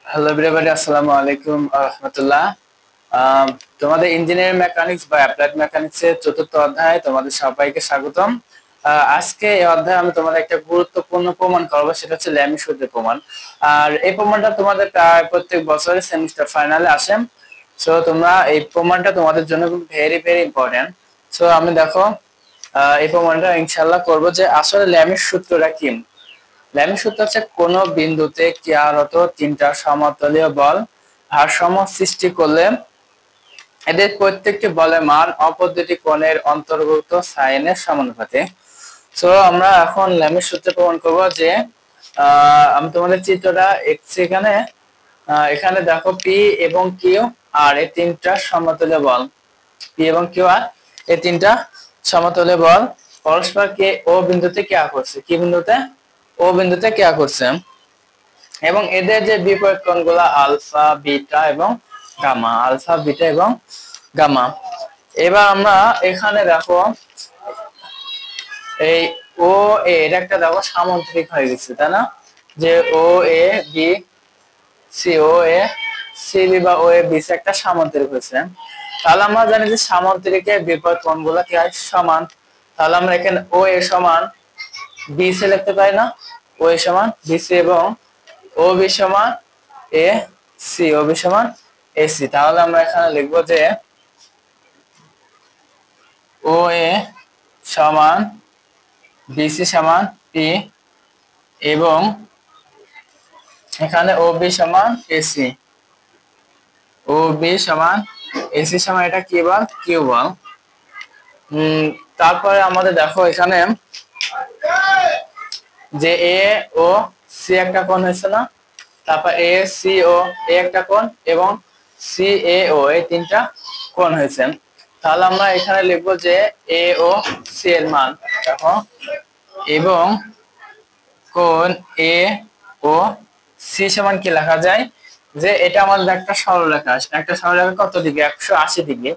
Hello everybody, আসসালামু আলাইকুম রাহমাতুল্লাহ। আহ, তোমাদের ইঞ্জিনিয়ারিং মেকানিক্স বা অ্যাপ্লাইড মেকানিক্স এর চতুর্থ অধ্যায়ে তোমাদের সবাইকে স্বাগতম। আজকে এই অধ্যায়ে আমি তোমাদের একটা গুরুত্বপূর্ণ প্রমাণ করবো, সেটা হচ্ছে ল্যামি সূত্রের প্রমাণ। আর এই প্রমাণটা তোমাদের প্রায় প্রত্যেক বছরের সেমিস্টার ফাইনালে আসে। সো তোমরা এই প্রমাণটা তোমাদের জন্য ভেরি ভেরি ইম্পর্টেন্ট। সো আমি দেখো, এই প্রমাণটা ইনশাল্লাহ করবো যে আসলে ল্যামির সূত্রটা কি। ল্যামির সূত্র হচ্ছে কোন বিন্দুতে ক্রিয়ারত তিনটা সমতলীয় বল ভারসাম্য সৃষ্টি করলে এদের প্রত্যেকটি বলের মান অপর দুটি কোণের অন্তর্গত সাইনের সমানুপাতে। তো আমরা এখন ল্যামির সূত্রে প্রমাণ করব যে আমি তোমাদের চিত্রটা এখানে এখানে দেখো পি এবং কিউ আর এই তিনটা সমতলীয় বল, পি এবং কিউ আর এই তিনটা সমতলীয় বল পরস্পর কে ও বিন্দুতে ক্রিয়া করছে, কি বিন্দুতে? ও বিন্দুতে ক্রিয়া করছে, এবং এদের যে বিপরীত কোণগুলো আলফা বিটা এবং গামা, আলফা বিটা এবং গামা। এবার আমরা এখানে দেখো এই ও এ এটা একটা দেখো সামুদ্রিক হয়ে গেছে, তাই না? যে O A B C, O A C B বা ও এ বি সি একটা সামুদ্রিক হয়েছে। তাহলে আমরা জানি যে সামুদ্রিকের বিপরীত কোণগুলো কি হয়? সমান। তাহলে আমরা এখানে ও এ সমান বি সি লিখতে পারি না? ও এ সমান বি সি এবং ও বি সমান এ সি, ও বি সমান এ সি। তাহলে আমরা এখানে লিখবো যে ও এ সমান বি সি সমান পি এবং এখানে ও বি সমান এসি, ও বি সমান এসি সমান এটা কি বল? কিউ বল। তারপরে আমাদের দেখো এখানে যে এ ও সি একটা কোণ হয়েছে না? তারপর এ সি ও এ একটা কোণ এবং সি এ ও এই তিনটা কোণ হয়েছে। তাহলে আমরা এখানে লিখবো যে এ ও সি এর মান দেখো, এবং কোণ এ ও সি সমান কি লেখা যায়? যে এটা আমাদের একটা সরলরেখা, একটা সরলরেখা কত ডিগ্রি? 180 ডিগ্রি।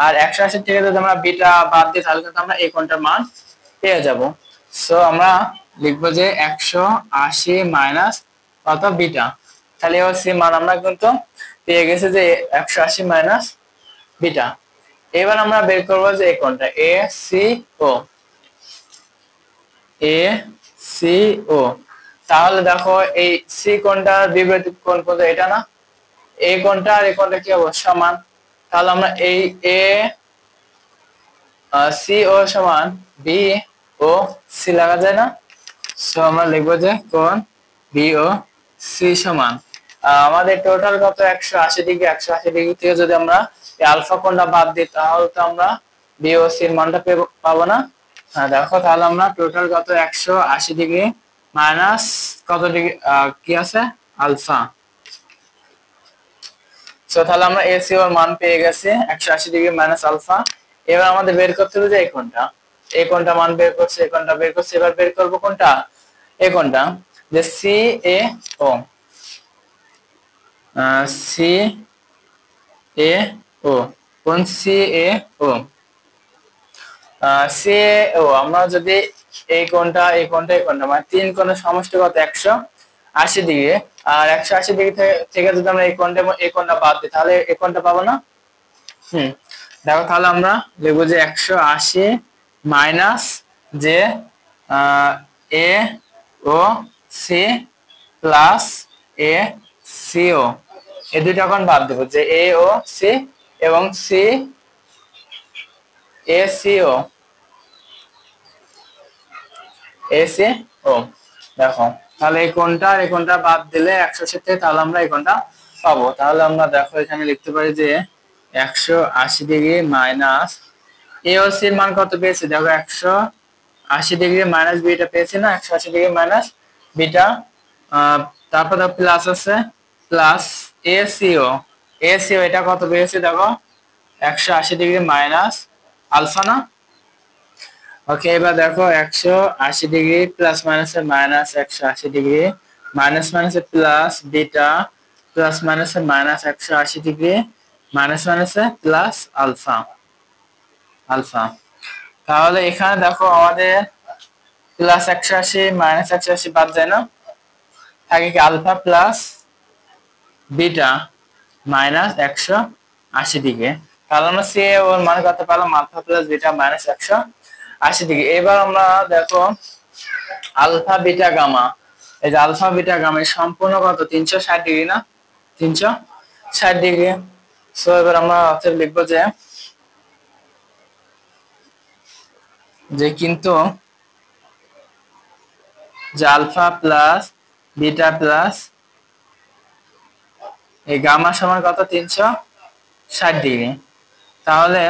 আর 180 থেকে যদি আমরা বিটা বাদ দিই তাহলে কিন্তু আমরা এই কোণটার মান পেয়ে যাব। সো আমরা লিখবো যে 180 মাইনাস কত? বিটা। তাহলে ও সি মান আমরা কিন্তু পেয়ে গেছি যে 180 মাইনাস বিটা। এবার আমরা বের করবো যে এই কোণটা এ সি ও, এ সি ও। তাহলে দেখো এই সি কোণটার বিপরীত কোণ কত? এটা না? এই কোণটা আর এই কোণটা কি হবে? সমান। তাহলে আমরা এই এ সি ও সমান বি ও সি লাগা যায় না? সো আমরা লিখবো যে কোণ বি ও সি সমান আমাদের টোটাল কত? 180 ডিগ্রি। 180 ডিগ্রি থেকে যদি আমরা এই আলফা কোণটা বাদ দিই তাহলে তো আমরা বি ও সি এর মানটা পাবো না। হ্যাঁ দেখো, তাহলে আমরা টোটাল কত? 180 ডিগ্রি মাইনাস কত ডিগ্রি কি আছে? আলফা। সো তাহলে আমরা এসি ওর মান পেয়ে গেছি 180 ডিগ্রি মাইনাস আলফা। এবার আমাদের বের করতে হবে যে এই কোণটা, এই কোণটা মান বের করছে, এই কোণটা বের করছে। এবার বের করব কোনটা? এই কোণটা, যে সি এ ও, সি এ ও, কোণ সি এ ও, সি এ ও। আমরা যদি এই কোণটা এই কোণটা এই কোণটা মানে তিন কোণের সমষ্টি কত? 180 ডিগ্রি। আর 180 ডিগ্রি থেকে যদি আমরা এই কোণটা এই কোণটা বাদ দিই তাহলে এই কোণটা পাবো না? দেখো, তাহলে আমরা লিখবো যে 180 মাইনাস যে A O C plus A C O, এই দুইটা এখন বাদ দেবো যে এ ও সি এবং C A C O, A C O. দেখো, তাহলে এই কোণটা আর এই কোণটা বাদ দিলে 180 থেকে তাহলে আমরা এই কোণটা পাবো। তাহলে আমরা দেখো এখানে লিখতে পারি যে 180 ডিগ্রি মাইনাস এ ও সি এর মান কত পেয়েছি? দেখো 180 ডিগ্রি মাইনাস বিটা পেয়েছি না? 180 ডিগ্রি মাইনাস বিটা। তারপর দেখো প্লাস আছে, plus A C O, A C O এটা কত পেয়েছি? দেখো 180 ডিগ্রি মাইনাস আলফা না? ওকে, এবার দেখো 180 ডিগ্রি প্লাস মাইনাস এর মাইনাস 180 ডিগ্রি মাইনাস মাইনাসে প্লাস বিটা প্লাস মাইনাসে মাইনাস 180 ডিগ্রি মাইনাস মাইনাসে প্লাস আলফা, আলফা। তাহলে এখানে দেখো আমাদের প্লাস 180 মাইনাস 180 বাদ যায় না? থাকে কি? Alpha plus beta minus 180 degree. তাহলে আমরা সি ওর মান কত পেলাম, alpha plus beta minus 180 degree. এবার আমরা দেখো আলফা বিটা গামা, এই যে আলফা বিটা গামা সম্পূর্ণ কত 360 ডিগ্রি না, 360 ডিগ্রি। সো এবার আমরা অতএব লিখবো যে কিন্তু যে আলফা প্লাস বিটা প্লাস এই গামা সমান কত 360 ডিগ্রি। তাহলে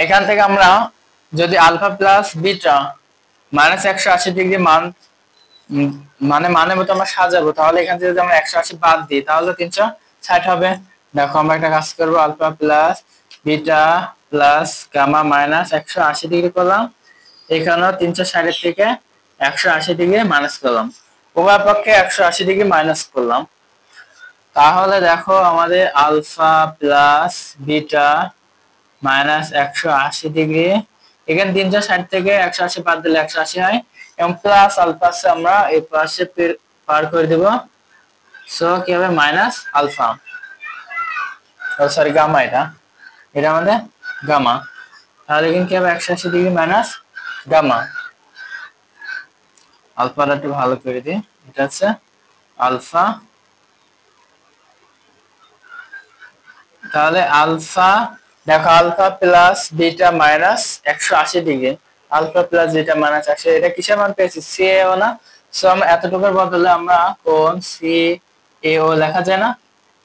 এখান থেকে আমরা যদি alpha plus beta minus 180 degree মানে মতো আমরা সাজাবো, তাহলে এখান থেকে যদি আমরা 180 বাদ দিই তাহলে 360 হবে। দেখো আমরা একটা কাজ করবো, alpha plus beta plus gamma minus 180 degree করলাম, এখানেও 360 থেকে 180 ডিগ্রি মাইনাস করলাম, উভয় পক্ষে 180 ডিগ্রি মাইনাস করলাম। তাহলে দেখো আমাদের alpha plus beta minus 180 degree, এখানে 360 থেকে 180 বাদ দিলে 180 হয়, এবং প্লাস আলফা আমরা এই পাশে পার করে দেব। সো কি হবে মাইনাস আলফা, সরি গামা, এটা আমাদের গামা। তাহলে এখানে কি হবে 180 ডিগ্রি মাইনাস গামা। আলফাটা একটু ভালো করে দিই, এটা হচ্ছে আলফা। তাহলে আলফা দেখো alpha plus beta minus 180 degree, alpha plus beta minus 180, এটা কিসের মান পেয়েছি, সি এ ও না। সো আমরা এতটুকুর বদলে আমরা কোণ সি এ ও লেখা যায় না,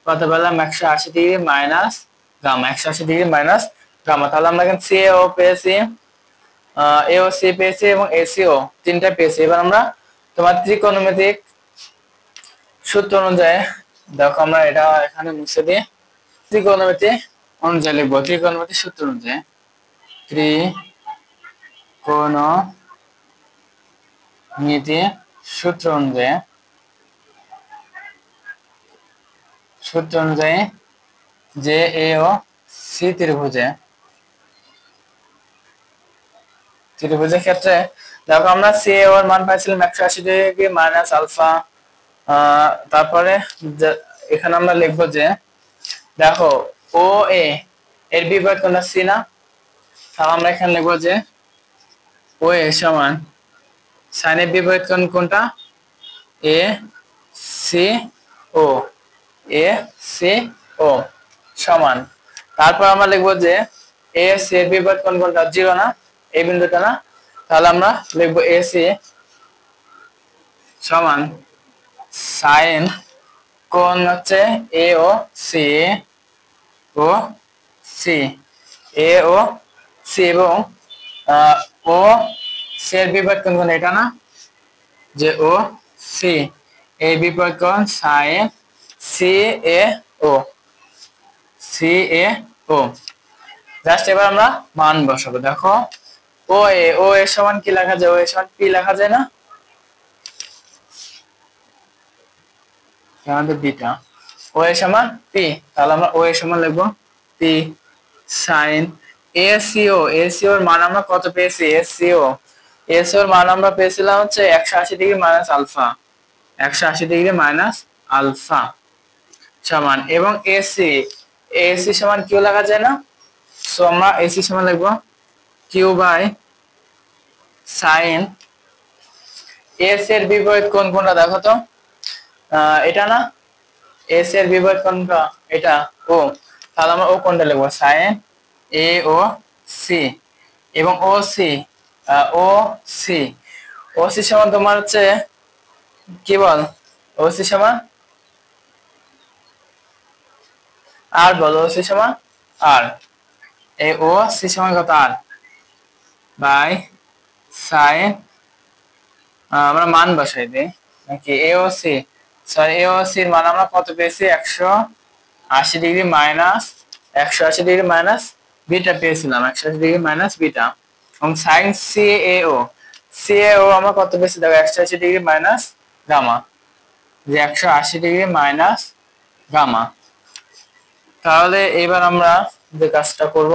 কত পেলাম 180 degree minus gamma, 180 degree minus gamma. তাহলে আমরা এখানে সি এ ও পেয়েছি, এ ও সি পেয়েছি এবং এসিও তিনটা পেয়েছি। এবার আমরা তোমার ত্রিকোণমিতিক সূত্র অনুযায়ী দেখো আমরা এটা এখানে মুছে দিই, ত্রিকোণমিতি অনুযায়ী লিখবো, ত্রিকোণমিতি সূত্র অনুযায়ী, ত্রিকোণমিতি সূত্র অনুযায়ী যে এ ও সি ত্রিভুজের ক্ষেত্রে দেখো আমরা সি এ ওর মান পাইছিলাম 180 ডিগ্রি মাইনাস আলফা। তারপরে এখানে আমরা লিখবো যে দেখো ও এ এর বিপরীত কোণটা সি না, তাহলে আমরা এখানে লিখবো যে ও এ সমান সাইনের বিপরীত কোণ কোনটা, এ সি ও, এ সি ও সমান, তারপর আমরা লিখবো যে এ সি এর বিপরীত কোণ কোনটা, 0 না, এই বিন্দুটা না, তাহলে আমরা লিখবো এ সি সমান সাইন কোণ হচ্ছে এ ও সি, ও সি, এ ও সি, এবং ও সি এর বিপরীত কোণ কোন এটা না, যে ও সি এই বিপরীত কোণ সাইন সি এ ও, সি এ ও। জাস্ট এবার আমরা মান বসাবো। দেখো ও এর সমান কি লেখা যায়, ও এর সমান পি লেখা যায় না, আমাদের বিটা, ও এর সমান পি, তাহলে আমরা ও এর সমান লিখবো পি সাইন এসিও, এসিও এর মান আমরা কত পেয়েছি, এসিও এর মান আমরা পেয়েছিলাম হচ্ছে 180 degree minus alpha, 180 degree minus alpha সমান, এবং এসি সমান কিউ লেখা যায় না, সো আমরা এসি সমান লিখবো কিউ বাই সাইন এস এর বিপরীত কোণ কোনটা দেখো তো, এটা না, এস এর বিপরীত কোণটা এটা ও, তাহলে আমরা ও কোণটা লিখবো সাইন এ ও সি, এবং ও সি ও সি, ও সি সমান তোমার হচ্ছে কি বল, ও সি সমান আর, বলো ও সি সমান আর, এই ও সি সমান কত আর বাই সাইন, আমরা মান বসাই দিই নাকি, এ ও সি, সরি এ ও সি এর মান আমরা কত পেয়েছি 180 degree minus 180 degree minus beta পেয়েছিলাম, 180 ডিগ্রি মাইনাস বিটা, এবং সাইন সি এ ও, সি এ ও আমরা কত পেয়েছি দেখো 180 ডিগ্রি মাইনাস গামা, যে 180 ডিগ্রি মাইনাস গামা। তাহলে এবার আমরা যে কাজটা করব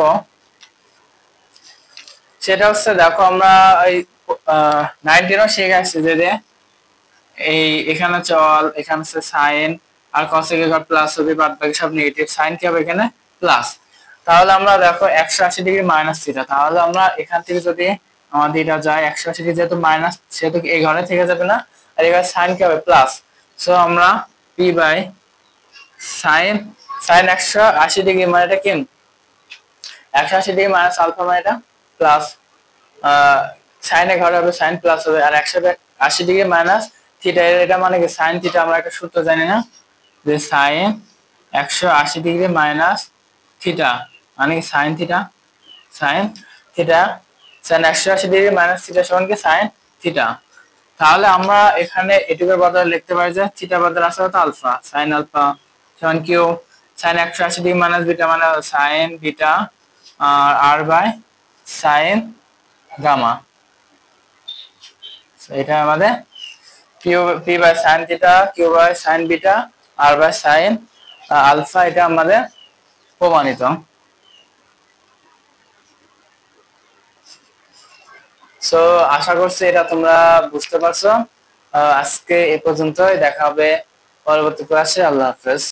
সেটা হচ্ছে দেখো আমরা এই 19 শিখে আসছি যে এই এখানে চল, এখানে হচ্ছে সাইন আর cosec এর ঘর প্লাস হবে, বাদ বাকি সব নেগেটিভ, sin কি হবে এখানে প্লাস। তাহলে আমরা দেখো 180 ডিগ্রি মাইনাস থিটা, তাহলে আমরা এখান থেকে যদি আমাদের এটা যায় 180 ডিগ্রি যেহেতু মাইনাস সেহেতু এই ঘরে থেকে যাবে না, আর এখানে sin কি হবে প্লাস। সো আমরা p বাই sin 180 ডিগ্রি মানে এটা কি 180 ডিগ্রি মাইনাস আলফা মানে এটা প্লাস, সাইন এর ঘরে হবে সাইন প্লাস হবে, আর 180 ডিগ্রি মাইনাস থিটা এটা মানে কি সাইন থিটা, আমরা একটা সূত্র জানি না যে সাইন 180 ডিগ্রি মাইনাস থিটা মানে কি sine theta, sine theta sine 180 degree minus theta সমান কি সাইন থিটা। তাহলে আমরা এখানে এটুকুর বদলে লিখতে পারি যে থিটা বদলে আছে কত আলফা, সাইন আলফা সমান Q sine 180 degree minus beta মানে সাইন বিটা আর আর বাই সাইন গামা। এটা আমাদের Q P by sine theta, Q by sine beta, R by sine alpha, এটা আমাদের প্রমাণিত। সো আশা করছি এটা তোমরা বুঝতে পারছো। আজকে এ পর্যন্তই, দেখা হবে পরবর্তী ক্লাসে। আল্লাহ হাফেজ।